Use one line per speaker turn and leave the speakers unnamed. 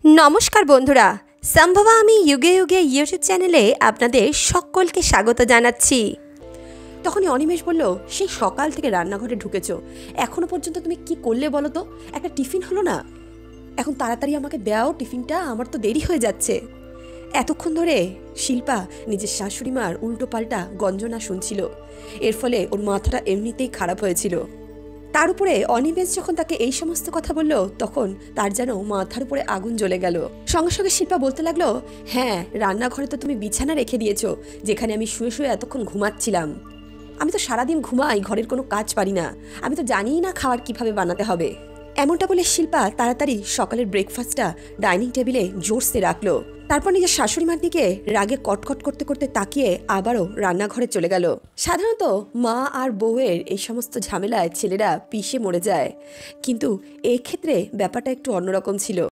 নমস্কার বন্ধুরা, সম্ভবা আমি যুগে যুগে ইউটিউব চ্যানেলে আপনাদের সকলকে স্বাগত জানাচ্ছি। তখনই অনিমেষ বলল, সেই সকাল থেকে রান্নাঘরে ঢুকেছো, এখনো পর্যন্ত তুমি কি করলে বলো তো? একটা টিফিন হলো না? এখন তাড়াতাড়ি আমাকে দাও টিফিনটা, আমার তো দেরি হয়ে যাচ্ছে। এতক্ষণ ধরে শিল্পা নিজের শাশুড়ি মার উল্টো পাল্টা গঞ্জনা শুনছিল। এর ফলে ওর মাথাটা এমনিতেই খারাপ হয়েছিল। তার উপরে অনিমেষ যখন তাকে এই সমস্ত কথা বলল, তখন তার যেন মাথার উপরে আগুন জ্বলে গেল। সঙ্গে সঙ্গে শিল্পা বলতে লাগলো, হ্যাঁ, রান্নাঘরে তো তুমি বিছানা রেখে দিয়েছো, যেখানে আমি শুয়ে শুয়ে এতক্ষণ ঘুমাচ্ছিলাম। আমি তো সারাদিন ঘুমাই, ঘরের কোনো কাজ পারি না, আমি তো জানিই না খাবার কিভাবে বানাতে হবে। এমনটা বলে শিল্পা তাড়াতাড়ি সকালের ব্রেকফাস্টটা ডাইনিং টেবিলে জোরসে রাখলো। তারপর নিজের শাশুড়িমার দিকে রাগে কটকট করতে করতে তাকিয়ে আবারও রান্নাঘরে চলে গেল। সাধারণত মা আর বউয়ের এই সমস্ত ঝামেলায় ছেলেরা পিষে মরে যায়, কিন্তু এই ক্ষেত্রে ব্যাপারটা একটু অন্যরকম ছিল।